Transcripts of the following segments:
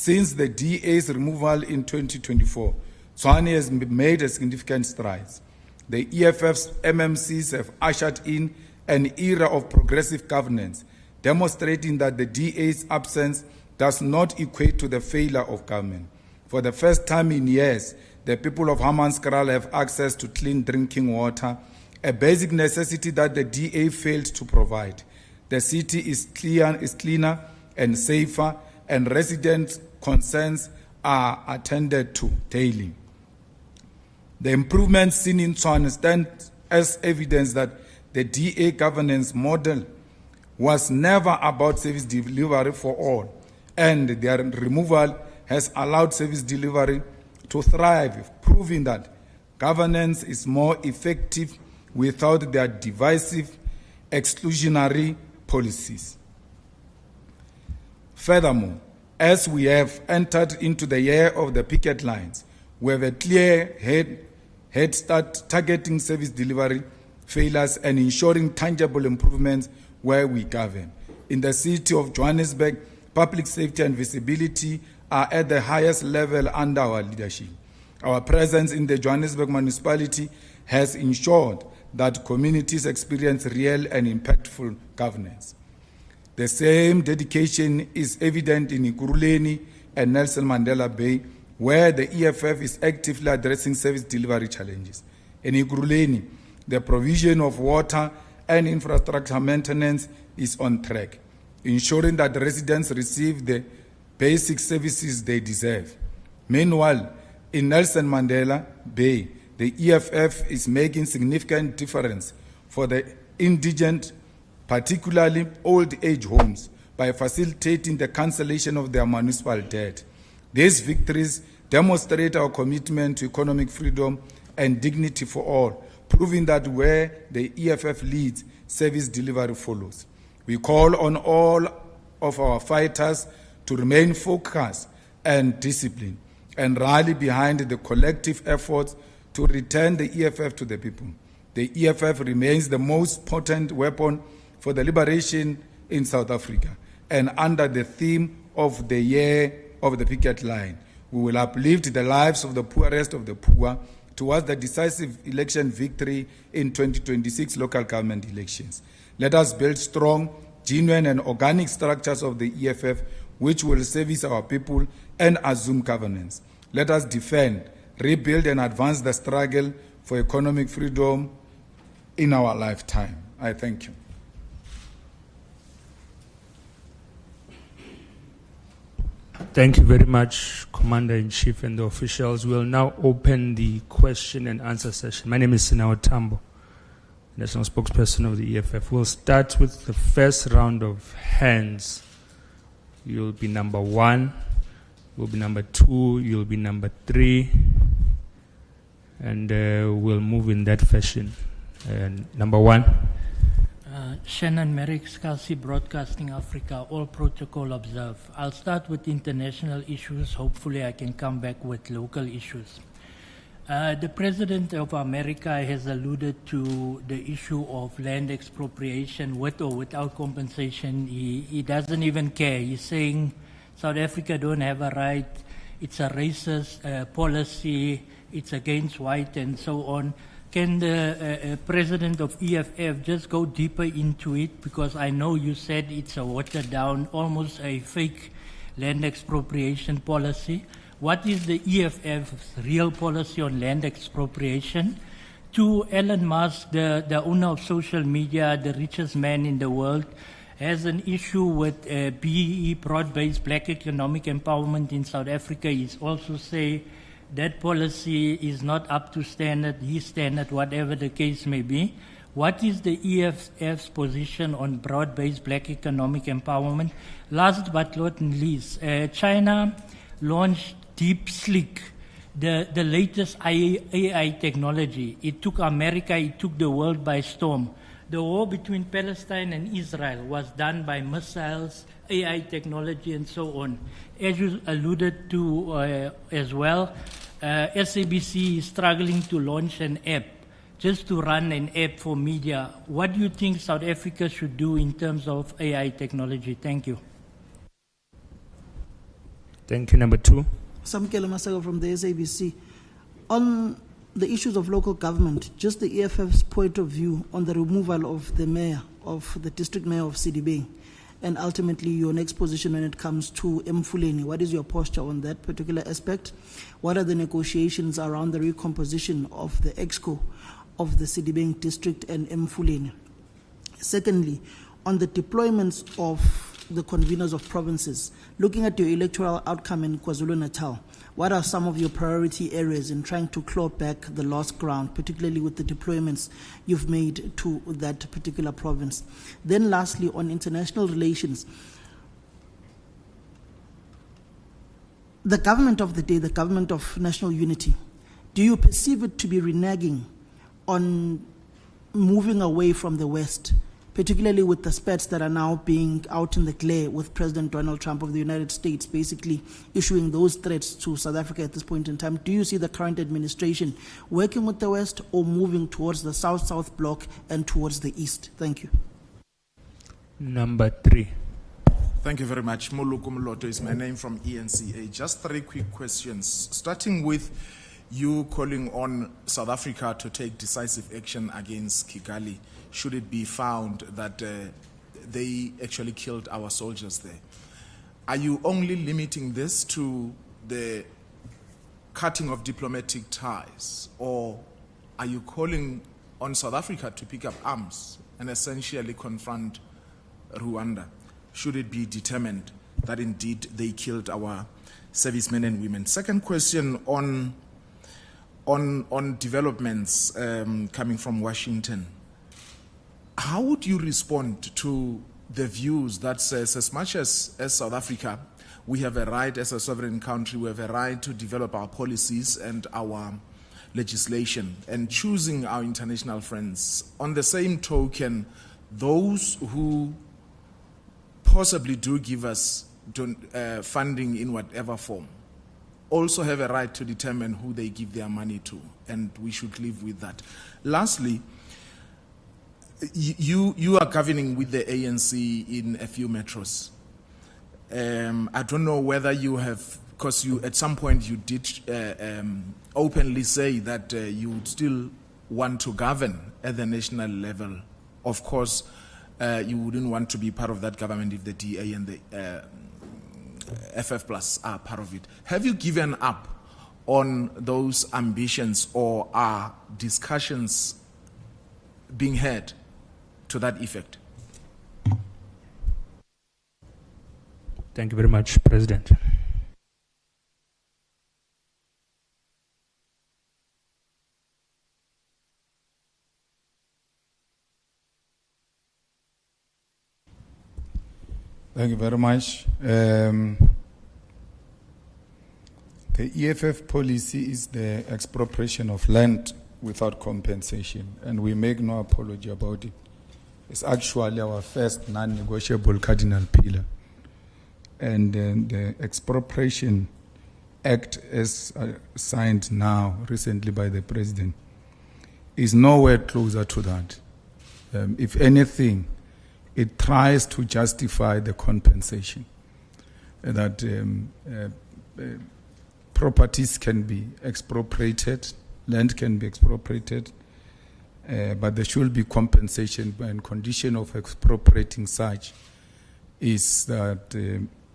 Since the DA's removal in 2024, Tshwane has made a significant strides. The EFF's MMCs have ushered in an era of progressive governance, demonstrating that the DA's absence does not equate to the failure of government. For the first time in years, the people of Hammanskraal have access to clean drinking water, a basic necessity that the DA failed to provide. The city is cleaner and safer, and residents' concerns are attended to daily. The improvements seen in Tshwane stand as evidence that the DA governance model was never about service delivery for all, and their removal has allowed service delivery to thrive, proving that governance is more effective without their divisive, exclusionary policies. Furthermore, as we have entered into the year of the picket lines, we have a clear head start targeting service delivery failures and ensuring tangible improvements where we govern. In the city of Johannesburg, public safety and visibility are at the highest level under our leadership. Our presence in the Johannesburg municipality has ensured that communities experience real and impactful governance. The same dedication is evident in Ekurhuleni and Nelson Mandela Bay, where the EFF is actively addressing service delivery challenges. In Ekurhuleni, the provision of water and infrastructure maintenance is on track, ensuring that residents receive the basic services they deserve. Meanwhile, in Nelson Mandela Bay, the EFF is making significant difference for the indigent, particularly old age homes, by facilitating the cancellation of their municipal debt. These victories demonstrate our commitment to economic freedom and dignity for all, proving that where the EFF leads, service delivery follows. We call on all of our fighters to remain focused and disciplined and rally behind the collective efforts to return the EFF to the people. The EFF remains the most potent weapon for the liberation in South Africa, and under the theme of the year of the picket line, we will uplift the lives of the poorest of the poor towards the decisive election victory in 2026 local government elections. Let us build strong, genuine and organic structures of the EFF which will service our people and assume governance. Let us defend, rebuild and advance the struggle for economic freedom in our lifetime. I thank you. Thank you very much, Commander-in-Chief and the officials. We'll now open the question and answer session. My name is Sinawa Tambo, National Spokesperson of the EFF. We'll start with the first round of hands. You'll be number 1, you'll be number 2, you'll be number 3, and we'll move in that fashion. Number 1. Shannon Merrick, Scalzi Broadcasting Africa, all protocol observed. I'll start with international issues. Hopefully I can come back with local issues. The President of America has alluded to the issue of land expropriation with or without compensation. He doesn't even care. He's saying South Africa don't have a right, it's a racist policy, it's against white and so on. Can the President of EFF just go deeper into it? Because I know you said it's a watered down, almost a fake land expropriation policy. What is the EFF's real policy on land expropriation? To Elon Musk, the owner of social media, the richest man in the world, has an issue with BEE, broad-based black economic empowerment in South Africa. He's also say that policy is not up to standard, his standard, whatever the case may be. What is the EFF's position on broad-based black economic empowerment? Last but not least, China launched DeepSeek, the latest AI technology. It took America, it took the world by storm. The war between Palestine and Israel was done by missiles, AI technology, and so on. As you alluded to as well, SABC is struggling to launch an app, just to run an app for media. What do you think South Africa should do in terms of AI technology? Thank you. Thank you. Number 2. Samkelo Masego from the SABC. On the issues of local government, just the EFF's point of view on the removal of the mayor, of the district mayor of Sidibeng, and ultimately your next position when it comes to Mfuleni. What is your posture on that particular aspect? What are the negotiations around the recomposition of the EXCO of the Sidibeng district and Mfuleni? Secondly, on the deployments of the conveners of provinces, looking at your electoral outcome in KwaZulu-Natal, what are some of your priority areas in trying to claw back the lost ground, particularly with the deployments you've made to that particular province? Then lastly, on international relations, the government of the day, the government of national unity, do you perceive it to be reneging on moving away from the West, particularly with the spats that are now being out in the glare with President Donald Trump of the United States basically issuing those threats to South Africa at this point in time? Do you see the current administration working with the West or moving towards the South-South bloc and towards the East? Thank you. Number 3. Thank you very much. Muluku Mloto is my name from ENCA. Just 3 quick questions, starting with you calling on South Africa to take decisive action against Kigali should it be found that they actually killed our soldiers there. Are you only limiting this to the cutting of diplomatic ties, or are you calling on South Africa to pick up arms and essentially confront Rwanda should it be determined that indeed they killed our servicemen and women? Second question on developments coming from Washington. How would you respond to the views that says as much as South Africa, we have a right as a sovereign country, we have a right to develop our policies and our legislation and choosing our international friends. On the same token, those who possibly do give us funding in whatever form also have a right to determine who they give their money to, and we should live with that. Lastly, you are governing with the ANC in a few metros. I don't know whether you have, because you at some point you did openly say that you would still want to govern at the national level. Of course, you wouldn't want to be part of that government if the DA and the FF Plus are part of it. Have you given up on those ambitions, or are discussions being had to that effect? Thank you very much, President. Thank you very much. The EFF policy is the expropriation of land without compensation, and we make no apology about it. It's actually our first non-negotiable cardinal pillar. And the Expropriation Act, as signed now recently by the President, is nowhere closer to that. If anything, it tries to justify the compensation, that properties can be expropriated, land can be expropriated, but there should be compensation, and condition of expropriating such is that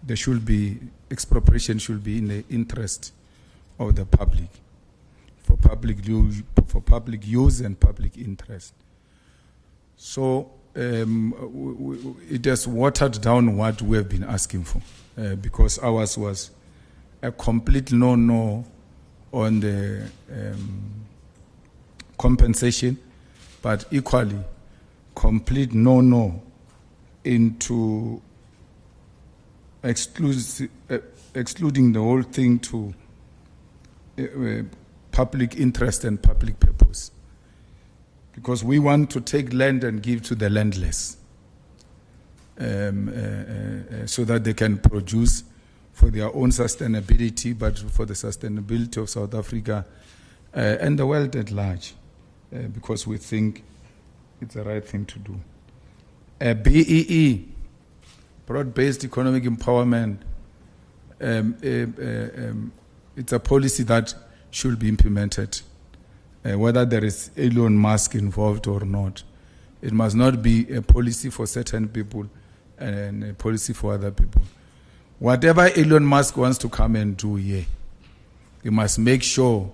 there should be, expropriation should be in the interest of the public, for public use and public interest. So it has watered down what we have been asking for, because ours was a complete no-no on the compensation, but equally complete no-no into excluding the whole thing to public interest and public purpose. Because we want to take land and give to the landless, so that they can produce for their own sustainability, but for the sustainability of South Africa and the world at large, because we think it's the right thing to do. BEE, broad-based economic empowerment, it's a policy that should be implemented, whether there is Elon Musk involved or not. It must not be a policy for certain people and a policy for other people. Whatever Elon Musk wants to come and do here, he must make sure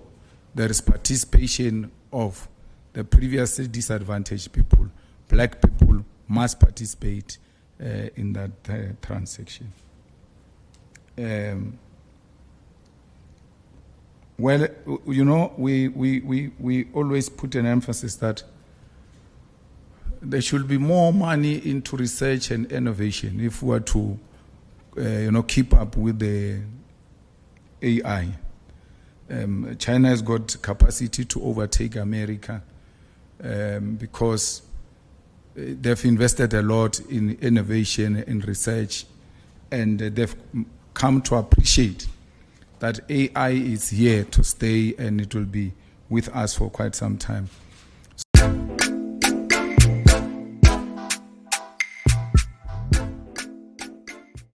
there is participation of the previously disadvantaged people. Black people must participate in that transaction. Well, you know, we always put an emphasis that there should be more money into research and innovation if we are to, keep up with the AI. China has got capacity to overtake America because they've invested a lot in innovation and research, and they've come to appreciate that AI is here to stay and it will be with us for quite some time.